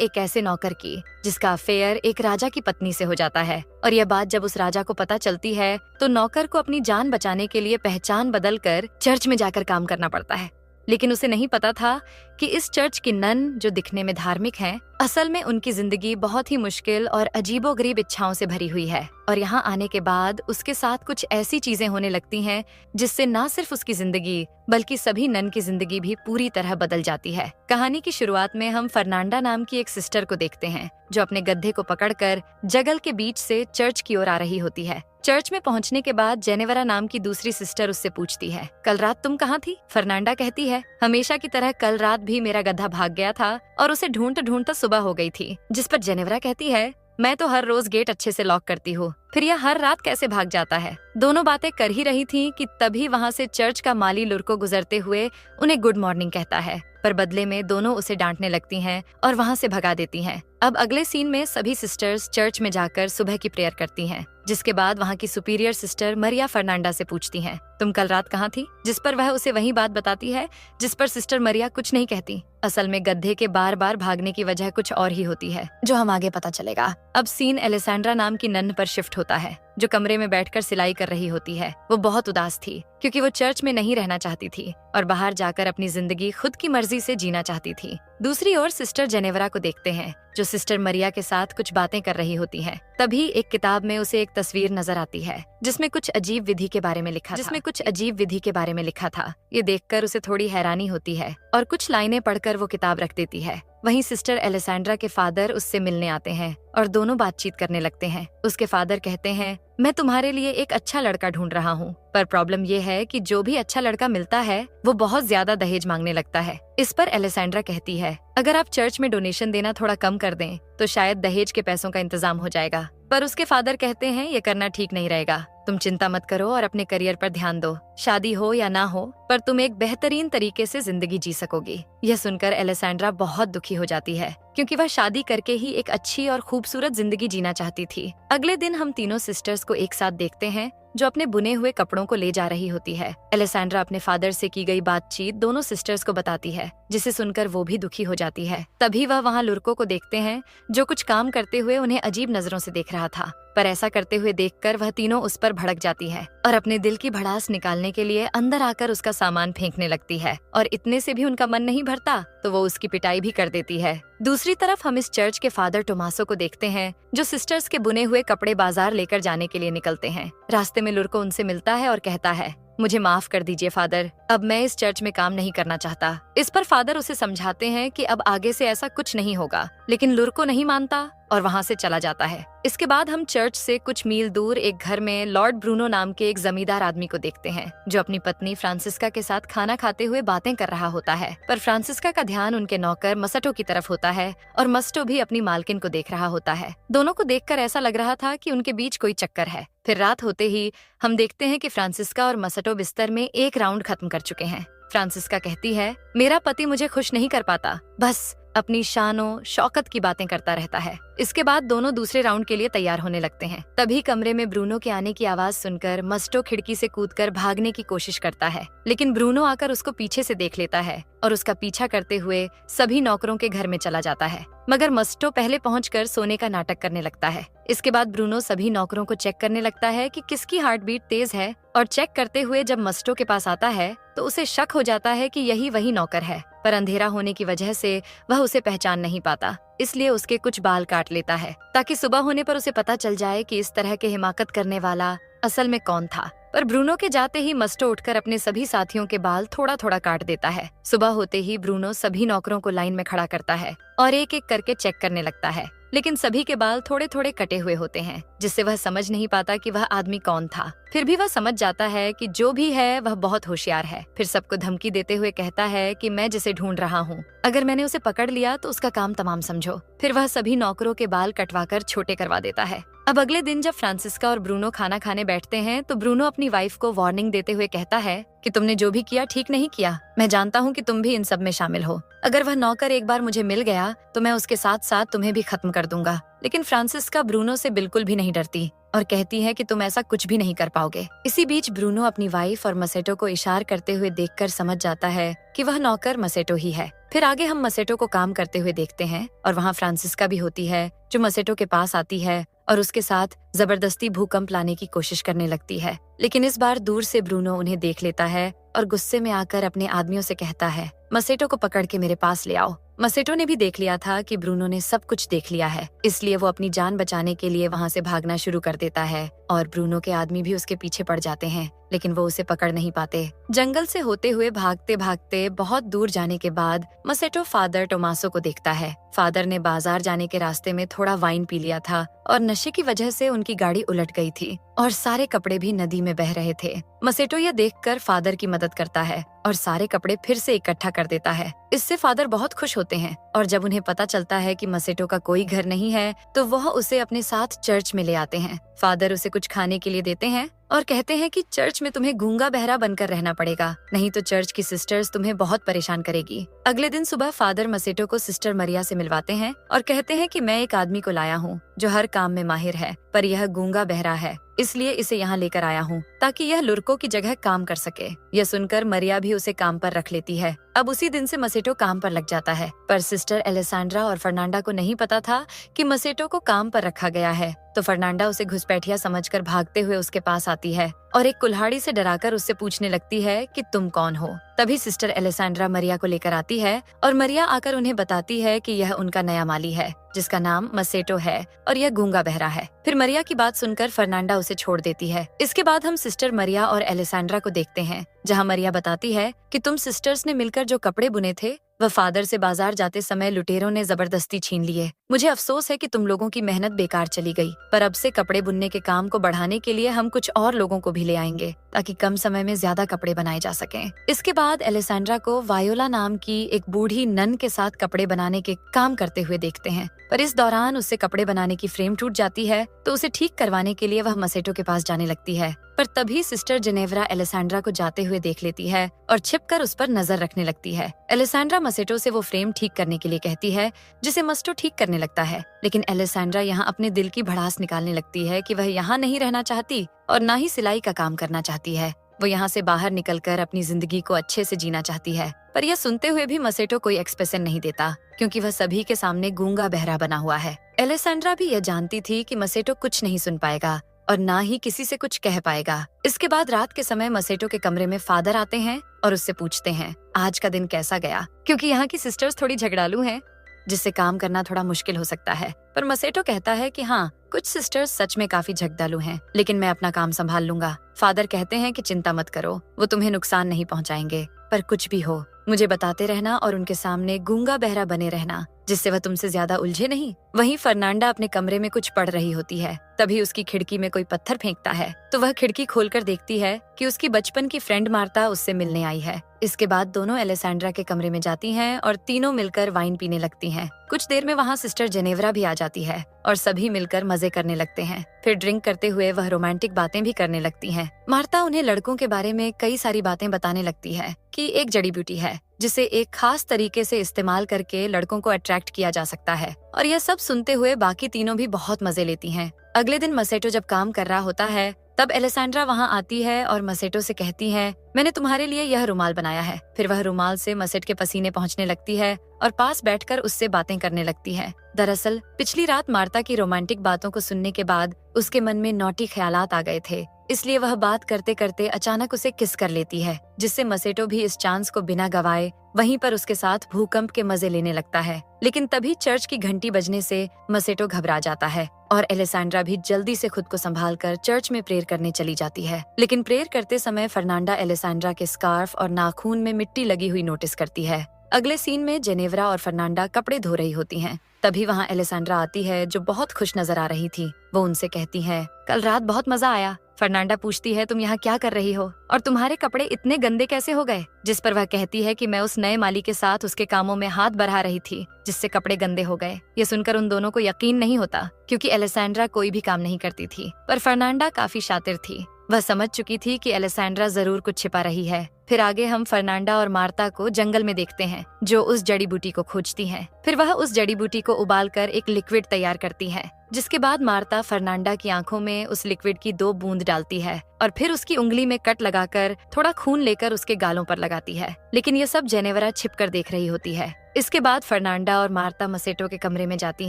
एक ऐसे नौकर की जिसका अफेयर एक राजा की पत्नी से हो जाता है। और यह बात जब उस राजा को पता चलती है तो नौकर को अपनी जान बचाने के लिए पहचान बदलकर चर्च में जाकर काम करना पड़ता है। लेकिन उसे नहीं पता था कि इस चर्च की नन, जो दिखने में धार्मिक हैं, असल में उनकी जिंदगी बहुत ही मुश्किल और अजीबोगरीब इच्छाओं से भरी हुई है। और यहाँ आने के बाद उसके साथ कुछ ऐसी चीजें होने लगती हैं जिससे न सिर्फ उसकी जिंदगी बल्कि सभी नन की जिंदगी भी पूरी तरह बदल जाती है। कहानी की शुरुआत में हम फर्नांडा नाम की एक सिस्टर को देखते हैं जो अपने गड्ढे को पकड़कर जंगल के बीच से चर्च की ओर आ रही होती है। चर्च में पहुंचने के बाद जेनेवरा नाम की दूसरी सिस्टर उससे पूछती है, कल रात तुम कहाँ थी? फर्नांडा कहती है, हमेशा की तरह कल रात भी मेरा गधा भाग गया था और उसे ढूंढते ढूंढता सुबह हो गई थी। जिस पर जेनेवरा कहती है, मैं तो हर रोज गेट अच्छे से लॉक करती हूँ, फिर यह हर रात कैसे भाग जाता है? दोनों बातें कर ही रही थी कि तभी वहाँ से चर्च का माली लुरको गुजरते हुए उन्हें गुड मॉर्निंग कहता है, पर बदले में दोनों उसे डांटने लगती हैं और वहाँ से भगा देती हैं। अब अगले सीन में सभी सिस्टर्स चर्च में जाकर सुबह की प्रेयर करती हैं, जिसके बाद वहाँ की सुपीरियर सिस्टर मरिया फर्नांडा से पूछती हैं, तुम कल रात कहाँ थी? जिस पर वह उसे वही बात बताती है जिस पर सिस्टर मरिया कुछ नहीं कहती। असल में गड्ढे के बार बार भागने की वजह कुछ और ही होती है, जो हम आगे पता चलेगा। अब सीन एलेसेंड्रा नाम की नन पर शिफ्ट होता है, जो कमरे में बैठकर सिलाई कर रही होती है। वो बहुत उदास थी क्योंकि वो चर्च में नहीं रहना चाहती थी और बाहर जाकर अपनी जिंदगी खुद की मर्जी से जीना चाहती थी। दूसरी ओर सिस्टर जेनेवरा को देखते हैं जो सिस्टर मरिया के साथ कुछ बातें कर रही होती है। तभी एक किताब में उसे एक तस्वीर नजर आती है जिसमें कुछ अजीब विधि के बारे में लिखा था। ये देखकर उसे थोड़ी हैरानी होती है और कुछ लाइनें पढ़कर वो किताब रख देती है। वहीं सिस्टर एलेसेंड्रा के फादर उससे मिलने आते हैं और दोनों बातचीत करने लगते हैं। उसके फादर कहते हैं, मैं तुम्हारे लिए एक अच्छा लड़का ढूंढ रहा हूँ, पर प्रॉब्लम ये है कि जो भी अच्छा लड़का मिलता है वो बहुत ज्यादा दहेज मांगने लगता है। इस पर एलेसेंड्रा कहती है, अगर आप चर्च में डोनेशन देना थोड़ा कम कर दें तो शायद दहेज के पैसों का इंतजाम हो जाएगा। पर उसके फादर कहते हैं, ये करना ठीक नहीं रहेगा, तुम चिंता मत करो और अपने करियर पर ध्यान दो। शादी हो या ना हो, पर तुम एक बेहतरीन तरीके से जिंदगी जी सकोगी। यह सुनकर एलेसेंड्रा बहुत दुखी हो जाती है क्योंकि वह शादी करके ही एक अच्छी और खूबसूरत जिंदगी जीना चाहती थी। अगले दिन हम तीनों सिस्टर्स को एक साथ देखते हैं जो अपने बुने हुए कपड़ों को ले जा रही होती है। एलेसेंड्रा अपने फादर से की गई बातचीत दोनों सिस्टर्स को बताती है, जिसे सुनकर वो भी दुखी हो जाती है। तभी वह वहाँ लुरको को देखते हैं जो कुछ काम करते हुए उन्हें अजीब नजरों से देख रहा था, पर ऐसा करते हुए देखकर वह तीनों उस पर भड़क जाती है और अपने दिल की भड़ास निकालने के लिए अंदर आकर उसका सामान फेंकने लगती है। और इतने से भी उनका मन नहीं भरता तो वो उसकी पिटाई भी कर देती है। दूसरी तरफ हम इस चर्च के फादर टोमासो को देखते हैं जो सिस्टर्स के बुने हुए कपड़े बाजार लेकर जाने के लिए निकलते हैं। रास्ते में लुरको उनसे मिलता है और कहता है, मुझे माफ कर दीजिए फादर, अब मैं इस चर्च में काम नहीं करना चाहता। इस पर फादर उसे समझाते हैं कि अब आगे से ऐसा कुछ नहीं होगा, लेकिन लुरको नहीं मानता और वहाँ से चला जाता है। इसके बाद हम चर्च से कुछ मील दूर एक घर में लॉर्ड ब्रूनो नाम के एक जमींदार आदमी को देखते हैं जो अपनी पत्नी फ्रांसिस्का के साथ खाना खाते हुए बातें कर रहा होता है। पर फ्रांसिस्का का ध्यान उनके नौकर मस्टो की तरफ होता है और मस्टो भी अपनी मालकिन को देख रहा होता है। दोनों को देखकर ऐसा लग रहा था कि उनके बीच कोई चक्कर है। फिर रात होते ही हम देखते हैं कि फ्रांसिस्का और मस्टो बिस्तर में एक राउंड खत्म कर चुके हैं। फ्रांसिस्का कहती है, मेरा पति मुझे खुश नहीं कर पाता, बस अपनी शानो शौकत की बातें करता रहता है। इसके बाद दोनों दूसरे राउंड के लिए तैयार होने लगते हैं। तभी कमरे में ब्रूनो के आने की आवाज सुनकर मस्टो खिड़की से कूदकर भागने की कोशिश करता है, लेकिन ब्रूनो आकर उसको पीछे से देख लेता है और उसका पीछा करते हुए सभी नौकरों के घर में चला जाता है। मगर मस्टो पहले पहुंचकर सोने का नाटक करने लगता है। इसके बाद ब्रूनो सभी नौकरों को चेक करने लगता है कि किसकी हार्ट बीट तेज है, और चेक करते हुए जब मस्टो के पास आता है तो उसे शक हो जाता है कि यही वही नौकर है। पर अंधेरा होने की वजह से वह उसे पहचान नहीं पाता, इसलिए उसके कुछ बाल काट लेता है ताकि सुबह होने पर उसे पता चल जाए कि इस तरह के हिमाकत करने वाला असल में कौन था। पर ब्रूनो के जाते ही मस्टो उठकर अपने सभी साथियों के बाल थोड़ा थोड़ा काट देता है। सुबह होते ही ब्रूनो सभी नौकरों को लाइन में खड़ा करता है और एक एक करके चेक करने लगता है, लेकिन सभी के बाल थोड़े थोड़े कटे हुए होते हैं, जिससे वह समझ नहीं पाता कि वह आदमी कौन था। फिर भी वह समझ जाता है कि जो भी है वह बहुत होशियार है। फिर सबको धमकी देते हुए कहता है कि मैं जिसे ढूंढ रहा हूँ, अगर मैंने उसे पकड़ लिया तो उसका काम तमाम समझो। फिर वह सभी नौकरों के बाल कटवाकर छोटे करवा देता है। अब अगले दिन जब फ्रांसिस्का और ब्रूनो खाना खाने बैठते हैं तो ब्रूनो अपनी वाइफ को वार्निंग देते हुए कहता है कि तुमने जो भी किया ठीक नहीं किया। मैं जानता हूँ कि तुम भी इन सब में शामिल हो। अगर वह नौकर एक बार मुझे मिल गया तो मैं उसके साथ साथ तुम्हें भी खत्म कर दूंगा। लेकिन फ्रांसिस्का ब्रूनो से बिल्कुल भी नहीं डरती और कहती है कि तुम ऐसा कुछ भी नहीं कर पाओगे। इसी बीच ब्रूनो अपनी वाइफ और मसेटो को इशार करते हुए देखकर समझ जाता है कि वह नौकर मसेटो ही है। फिर आगे हम मसेटो को काम करते हुए देखते हैं और वहाँ फ्रांसिस्का भी होती है जो मसेटो के पास आती है और उसके साथ जबरदस्ती भूकंप लाने की कोशिश करने लगती है। लेकिन इस बार दूर से ब्रूनो उन्हें देख लेता है और गुस्से में आकर अपने आदमियों से कहता है, मसेटो को पकड़ के मेरे पास ले आओ। मसेटो ने भी देख लिया था कि ब्रूनो ने सब कुछ देख लिया है, इसलिए वो अपनी जान बचाने के लिए वहाँ से भागना शुरू कर देता है और ब्रूनो के आदमी भी उसके पीछे पड़ जाते हैं, लेकिन वो उसे पकड़ नहीं पाते। जंगल से होते हुए भागते भागते बहुत दूर जाने के बाद मसेटो फादर टोमासो को देखता है। फादर ने बाजार जाने के रास्ते में थोड़ा वाइन पी लिया था और नशे की वजह से उनकी गाड़ी उलट गई थी और सारे कपड़े भी नदी में बह रहे थे। मसेटो यह देखकर फादर की मदद करता है और सारे कपड़े फिर से इकट्ठा कर देता है। इससे फादर बहुत खुश होते हैं और जब उन्हें पता चलता है कि मसेटो का कोई घर नहीं है तो वह उसे अपने साथ चर्च में ले आते हैं। फादर उसे कुछ खाने के लिए देते हैं और कहते हैं कि चर्च में तुम्हें गूंगा बहरा बनकर रहना पड़ेगा, नहीं तो चर्च की सिस्टर्स तुम्हें बहुत परेशान करेगी। अगले दिन सुबह फादर मसेटो को सिस्टर मरिया से मिलवाते हैं और कहते हैं कि मैं एक आदमी को लाया हूँ जो हर काम में माहिर है, पर यह गूंगा बहरा है, इसलिए इसे यहाँ लेकर आया हूँ ताकि यह लुर्को की जगह काम कर सके। यह सुनकर मरिया भी उसे काम पर रख लेती है। अब उसी दिन से मसेटो काम पर लग जाता है, पर सिस्टर एलेसांड्रा और फर्नांडा को नहीं पता था कि मसेटो को काम पर रखा गया है। तो फर्नांडा उसे घुसपैठिया समझकर भागते हुए उसके पास आती है और एक कुल्हाड़ी से डराकर उससे पूछने लगती है कि तुम कौन हो। तभी सिस्टर एलेसांड्रा मरिया को लेकर आती है और मरिया आकर उन्हें बताती है कि यह उनका नया माली है जिसका नाम मसेटो है और यह गूंगा बहरा है। फिर मरिया की बात सुनकर फर्नांडा उसे छोड़ देती है। इसके बाद हम सिस्टर मरिया और एलेसांड्रा को देखते हैं, जहाँ मरिया बताती है कि तुम सिस्टर्स ने मिलकर जो कपड़े बुने थे वह फादर से बाजार जाते समय लुटेरों ने जबरदस्ती छीन लिए। मुझे अफसोस है कि तुम लोगों की मेहनत बेकार चली गई, पर अब से कपड़े बुनने के काम को बढ़ाने के लिए हम कुछ और लोगों को भी ले आएंगे ताकि कम समय में ज्यादा कपड़े बनाए जा सकें। इसके बाद एलेसांड्रा को वायोला नाम की एक बूढ़ी नन के साथ कपड़े बनाने के काम करते हुए देखते हैं, पर इस दौरान उससे कपड़े बनाने की फ्रेम टूट जाती है तो उसे ठीक करवाने के लिए वह मसेटो के पास जाने लगती है। पर तभी सिस्टर जेनेवरा एलेसांड्रा को जाते हुए देख लेती है और छिपकर उस पर नजर रखने लगती है। एलेसांड्रा मसेटो से वो फ्रेम ठीक करने के लिए कहती है जिसे मस्टो ठीक करने लगता है, लेकिन एलेसांड्रा यहाँ अपने दिल की भड़ास निकालने लगती है कि वह यहाँ नहीं रहना चाहती और न ही सिलाई का काम करना चाहती है। वो यहाँ से बाहर निकलकर अपनी जिंदगी को अच्छे से जीना चाहती है, पर यह सुनते हुए भी मसेटो कोई एक्सप्रेशन नहीं देता क्योंकि वह सभी के सामने गूंगा बहरा बना हुआ है। एलेसांड्रा भी यह जानती थी कि मसेटो कुछ नहीं सुन पाएगा और ना ही किसी से कुछ कह पाएगा। इसके बाद रात के समय मसेटो के कमरे में फादर आते हैं और उससे पूछते हैं आज का दिन कैसा गया, क्योंकि यहाँ की सिस्टर्स थोड़ी झगड़ालू हैं जिससे काम करना थोड़ा मुश्किल हो सकता है। पर मसेटो कहता है कि हाँ, कुछ सिस्टर्स सच में काफी झगड़ालू हैं, लेकिन मैं अपना काम संभाल लूंगा। फादर कहते हैं कि चिंता मत करो, वो तुम्हें नुकसान नहीं पहुंचाएंगे, पर कुछ भी हो मुझे बताते रहना और उनके सामने गूंगा बहरा बने रहना जिससे वह तुमसे ज्यादा उलझे नहीं। वहीं फर्नांडा अपने कमरे में कुछ पढ़ रही होती है, तभी उसकी खिड़की में कोई पत्थर फेंकता है तो वह खिड़की खोलकर देखती है कि उसकी बचपन की फ्रेंड मार्ता उससे मिलने आई है। इसके बाद दोनों एलेसांड्रा के कमरे में जाती हैं और तीनों मिलकर वाइन पीने लगती हैं। कुछ देर में वहाँ सिस्टर जेनेवरा भी आ जाती है और सभी मिलकर मजे करने लगते हैं। फिर ड्रिंक करते हुए वह रोमांटिक बातें भी करने लगती हैं। मार्ता उन्हें लड़कों के बारे में कई सारी बातें बताने लगती है कि एक जड़ी बूटी है जिसे एक खास तरीके से इस्तेमाल करके लड़कों को अट्रैक्ट किया जा सकता है, और यह सब सुनते हुए बाकी तीनों भी बहुत मजे लेती हैं। अगले दिन मसेटो जब काम कर रहा होता है तब एलेसांड्रा वहाँ आती है और मसेटो से कहती है मैंने तुम्हारे लिए यह रुमाल बनाया है। फिर वह रुमाल से मसेट के पसीने पहुँचने लगती है और पास बैठकर उससे बातें करने लगती है। दरअसल पिछली रात मार्ता की रोमांटिक बातों को सुनने के बाद उसके मन में नौटी ख्यालात आ गए थे, इसलिए वह बात करते करते अचानक उसे किस कर लेती है, जिससे मसेटो भी इस चांस को बिना गवाए वहीं पर उसके साथ भूकंप के मजे लेने लगता है। लेकिन तभी चर्च की घंटी बजने से मसेटो घबरा जाता है और एलेसांड्रा भी जल्दी से खुद को संभालकर चर्च में प्रेयर करने चली जाती है। लेकिन प्रेयर करते समय फर्नांडा एलेसांड्रा के स्कार्फ और नाखून में मिट्टी लगी हुई नोटिस करती है। अगले सीन में जेनेवरा और फर्नांडा कपड़े धो रही होती हैं। तभी वहाँ एलेसांड्रा आती है जो बहुत खुश नजर आ रही थी। वो उनसे कहती है कल रात बहुत मजा आया। फर्नांडा पूछती है तुम यहाँ क्या कर रही हो और तुम्हारे कपड़े इतने गंदे कैसे हो गए, जिस पर वह कहती है कि मैं उस नए माली के साथ उसके कामों में हाथ बढ़ा रही थी जिससे कपड़े गंदे हो गए। ये सुनकर उन दोनों को यकीन नहीं होता क्योंकि एलेसांड्रा कोई भी काम नहीं करती थी, पर फर्नांडा काफी शातिर थी। वह समझ चुकी थी कि एलेसेंड्रा जरूर कुछ छिपा रही है। फिर आगे हम फर्नांडा और मार्ता को जंगल में देखते हैं, जो उस जड़ी बूटी को खोजती हैं। फिर वह उस जड़ी बूटी को उबालकर एक लिक्विड तैयार करती है, जिसके बाद मार्ता फर्नांडा की आंखों में उस लिक्विड की 2 बूंद डालती है और फिर उसकी उंगली में कट लगाकर थोड़ा खून लेकर उसके गालों पर लगाती है। लेकिन ये सब जेनेवरा छिपकर देख रही होती है। इसके बाद फर्नांडा और मार्ता मसेटो के कमरे में जाती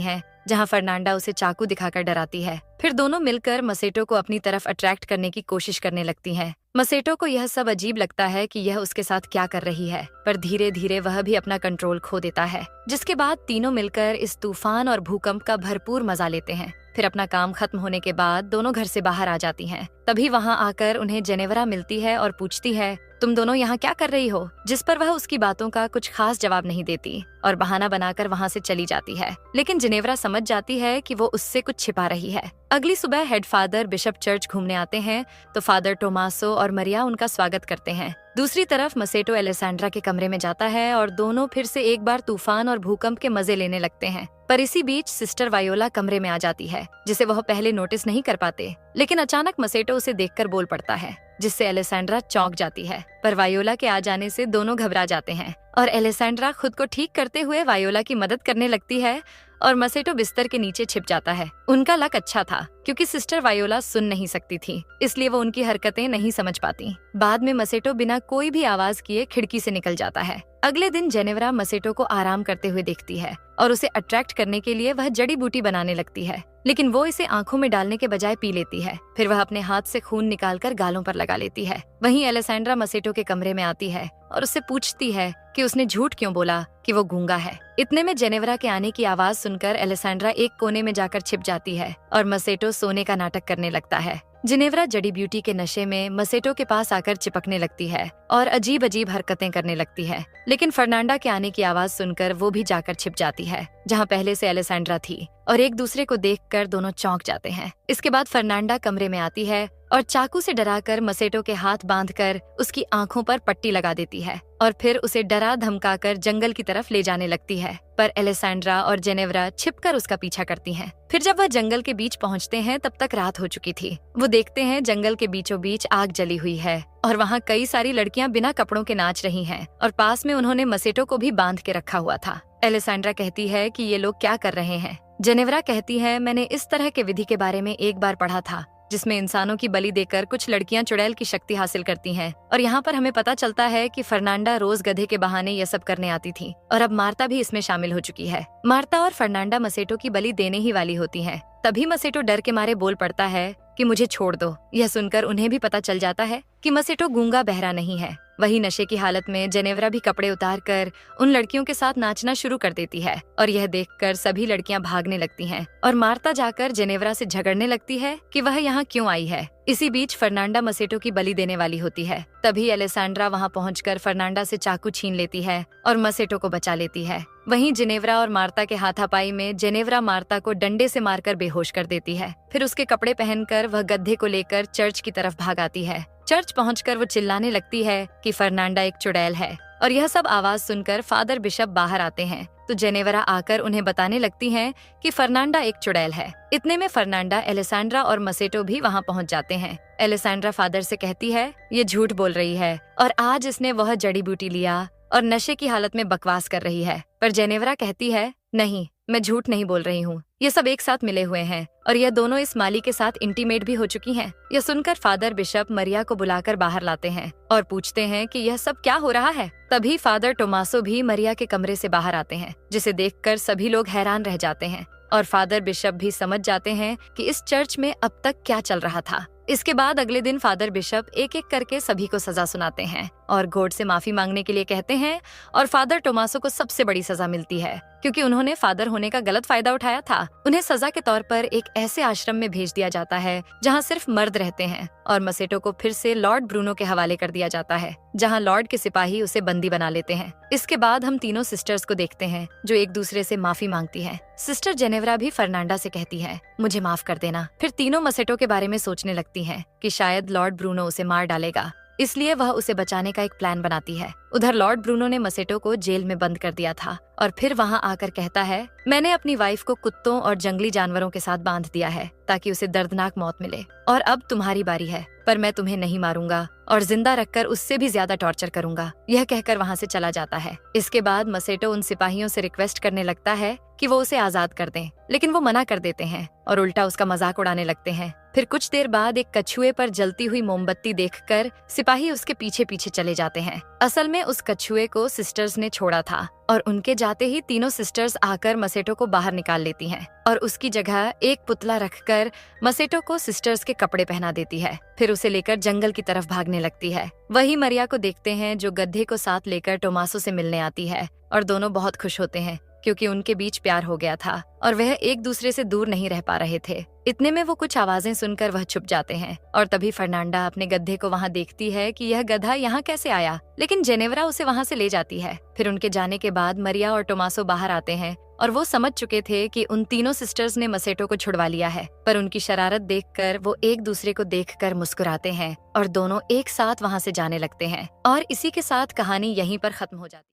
हैं, जहां फर्नांडा उसे चाकू दिखाकर डराती है। फिर दोनों मिलकर मसेटो को अपनी तरफ अट्रैक्ट करने की कोशिश करने लगती हैं। मसेटो को यह सब अजीब लगता है कि यह उसके साथ क्या कर रही है, पर धीरे धीरे वह भी अपना कंट्रोल खो देता है। जिसके बाद तीनों मिलकर इस तूफान और भूकंप का भरपूर मजा लेते हैं। फिर अपना काम खत्म होने के बाद दोनों घर से बाहर आ जाती हैं। तभी वहां आकर उन्हें जेनेवरा मिलती है और पूछती है, तुम दोनों यहाँ क्या कर रही हो? जिस पर वह उसकी बातों का कुछ खास जवाब नहीं देती और बहाना बनाकर वहाँ से चली जाती है। लेकिन जेनेवरा समझ जाती है कि वो उससे कुछ छिपा रही है। अगली सुबह हेड फादर बिशप चर्च घूमने आते हैं, तो फादर टोमासो और मरिया उनका स्वागत करते हैं। दूसरी तरफ मसेटो एलेसेंड्रा के कमरे में जाता है और दोनों फिर से एक बार तूफान और भूकंप के मजे लेने लगते हैं। पर इसी बीच सिस्टर वायोला कमरे में आ जाती है, जिसे वह पहले नोटिस नहीं कर पाते। लेकिन अचानक मसेटो उसे देखकर बोल पड़ता है, जिससे एलेसेंड्रा चौंक जाती है। पर वायोला के आ जाने से दोनों घबरा जाते हैं और एलेसेंड्रा खुद को ठीक करते हुए वायोला की मदद करने लगती है और मसेटो बिस्तर के नीचे छिप जाता है। उनका लक अच्छा था, क्योंकि सिस्टर वायोला सुन नहीं सकती थी, इसलिए वो उनकी हरकतें नहीं समझ पाती। बाद में मसेटो बिना कोई भी आवाज किए खिड़की से निकल जाता है। अगले दिन जेनेवरा मसेटो को आराम करते हुए देखती है और उसे अट्रैक्ट करने के लिए वह जड़ी बूटी बनाने लगती है, लेकिन वो इसे आंखों में डालने के बजाय पी लेती है। फिर वह अपने हाथ से खून निकालकर गालों पर लगा लेती है। वहीं एलेसेंड्रा मसेटो के कमरे में आती है और उससे पूछती है कि उसने झूठ क्यों बोला कि वो गूंगा है। इतने में जेनेवरा के आने की आवाज सुनकर एलेसेंड्रा एक कोने में जाकर छिप जाती है और मसेटो सोने का नाटक करने लगता है। जेनेवरा जड़ी ब्यूटी के नशे में मसेटो के पास आकर चिपकने लगती है और अजीब अजीब हरकतें करने लगती है। लेकिन फर्नांडा के आने की आवाज सुनकर वो भी जाकर छिप जाती है, जहाँ पहले से एलेसेंड्रा थी, और एक दूसरे को देखकर दोनों चौंक जाते हैं। इसके बाद फर्नांडा कमरे में आती है और चाकू से डराकर मसेटो के हाथ बांधकर उसकी आंखों पर पट्टी लगा देती है और फिर उसे डरा धमकाकर जंगल की तरफ ले जाने लगती है। पर एलेसेंड्रा और जेनेवरा छिपकर उसका पीछा करती हैं। फिर जब वह जंगल के बीच पहुंचते हैं, तब तक रात हो चुकी थी। वो देखते हैं जंगल के बीचों बीच आग जली हुई है और वहाँ कई सारी लड़कियां बिना कपड़ों के नाच रही हैं और पास में उन्होंने मसेटो को भी बांध के रखा हुआ था। एलेसेंड्रा कहती है कि ये लोग क्या कर रहे हैं। जेनेवरा कहती है, मैंने इस तरह के विधि के बारे में एक बार पढ़ा था, जिसमें इंसानों की बलि देकर कुछ लड़कियां चुड़ैल की शक्ति हासिल करती हैं, और यहाँ पर हमें पता चलता है कि फर्नांडा रोज गधे के बहाने ये सब करने आती थी और अब मार्ता भी इसमें शामिल हो चुकी है। मार्ता और फर्नांडा मसेटो की बलि देने ही वाली होती हैं। तभी मसेटो डर के मारे बोल पड़ता है कि मुझे छोड़ दो। यह सुनकर उन्हें भी पता चल जाता है कि मसेटो गूंगा बहरा नहीं है। वही नशे की हालत में जेनेवरा भी कपड़े उतार कर उन लड़कियों के साथ नाचना शुरू कर देती है और यह देखकर सभी लड़कियां भागने लगती हैं और मार्ता जाकर जेनेवरा से झगड़ने लगती है कि वह यहाँ क्यों आई है। इसी बीच फर्नांडा मसेटो की बलि देने वाली होती है। तभी एलेसेंड्रा वहाँ पहुंचकर फर्नांडा से चाकू छीन लेती है और मसेटो को बचा लेती है। वहीं जेनेवरा और मार्ता के हाथापाई में जेनेवरा मार्ता को डंडे से मारकर बेहोश कर देती है। फिर उसके कपड़े पहनकर वह गड्ढे को लेकर चर्च की तरफ भाग आती है। चर्च पहुंचकर वो चिल्लाने लगती है कि फर्नांडा एक चुड़ैल है और यह सब आवाज सुनकर फादर बिशप बाहर आते हैं, तो जेनेवरा आकर उन्हें बताने लगती हैं कि फर्नांडा एक चुड़ैल है। इतने में फर्नांडा, एलेसेंड्रा और मसेटो भी वहां पहुंच जाते हैं। एलेसेंड्रा फादर से कहती है, ये झूठ बोल रही है और आज इसने वह जड़ी बूटी लिया और नशे की हालत में बकवास कर रही है। पर जेनेवरा कहती है, नहीं, मैं झूठ नहीं बोल रही हूँ, ये सब एक साथ मिले हुए हैं और यह दोनों इस माली के साथ इंटीमेट भी हो चुकी हैं। यह सुनकर फादर बिशप मरिया को बुलाकर बाहर लाते हैं और पूछते हैं कि यह सब क्या हो रहा है। तभी फादर टोमासो भी मरिया के कमरे से बाहर आते हैं, जिसे देखकर सभी लोग हैरान रह जाते हैं और फादर बिशप भी समझ जाते हैं कि इस चर्च में अब तक क्या चल रहा था। इसके बाद अगले दिन फादर बिशप एक एक करके सभी को सजा सुनाते हैं और गॉड से माफी मांगने के लिए कहते हैं और फादर टोमासो को सबसे बड़ी सजा मिलती है, क्योंकि उन्होंने फादर होने का गलत फायदा उठाया था। उन्हें सजा के तौर पर एक ऐसे आश्रम में भेज दिया जाता है जहां सिर्फ मर्द रहते हैं और मसेटो को फिर से लॉर्ड ब्रूनो के हवाले कर दिया जाता है, जहां लॉर्ड के सिपाही उसे बंदी बना लेते हैं। इसके बाद हम तीनों सिस्टर्स को देखते हैं जो एक दूसरे से माफी मांगती हैं। सिस्टर जेनेवरा भी फर्नांडा से कहती है, मुझे माफ कर देना। फिर तीनों मसेटो के बारे में सोचने लगती हैं कि शायद लॉर्ड ब्रूनो उसे मार डालेगा। इसलिए वह उसे बचाने का एक प्लान बनाती है। उधर लॉर्ड ब्रूनो ने मसेटो को जेल में बंद कर दिया था और फिर वहाँ आकर कहता है, मैंने अपनी वाइफ को कुत्तों और जंगली जानवरों के साथ बांध दिया है ताकि उसे दर्दनाक मौत मिले, और अब तुम्हारी बारी है, पर मैं तुम्हें नहीं मारूंगा और जिंदा रखकर उससे भी ज्यादा टॉर्चर करूंगा। यह कहकर वहाँ से चला जाता है। इसके बाद मसेटो उन सिपाहियों से रिक्वेस्ट करने लगता है कि वो उसे आजाद कर दें, लेकिन वो मना कर देते हैं और उल्टा उसका मजाक उड़ाने लगते हैं। फिर कुछ देर बाद एक कछुए पर जलती हुई मोमबत्ती देखकर सिपाही उसके पीछे पीछे चले जाते हैं। असल में उस कछुए को सिस्टर्स ने छोड़ा था और उनके जाते ही तीनों सिस्टर्स आकर मसेटो को बाहर निकाल लेती हैं और उसकी जगह एक पुतला रखकर मसेटो को सिस्टर्स के कपड़े पहना देती है। फिर उसे लेकर जंगल की तरफ भागने लगती है। वही मरिया को देखते हैं जो गधे को साथ लेकर टोमासो से मिलने आती है और दोनों बहुत खुश होते हैं क्योंकि उनके बीच प्यार हो गया था और वह एक दूसरे से दूर नहीं रह पा रहे थे। इतने में वो कुछ आवाजें सुनकर वह छुप जाते हैं और तभी फर्नांडा अपने गधे को वहाँ देखती है कि यह गधा यहाँ कैसे आया, लेकिन जेनेवरा उसे वहाँ से ले जाती है। फिर उनके जाने के बाद मरिया और टोमासो बाहर आते हैं और वो समझ चुके थे कि उन तीनों सिस्टर्स ने मसेटो को छुड़वा लिया है, पर उनकी शरारत देखकर वो एक दूसरे को देखकर मुस्कुराते हैं और दोनों एक साथ वहाँ से जाने लगते हैं और इसी के साथ कहानी यहीं पर खत्म हो जाती है।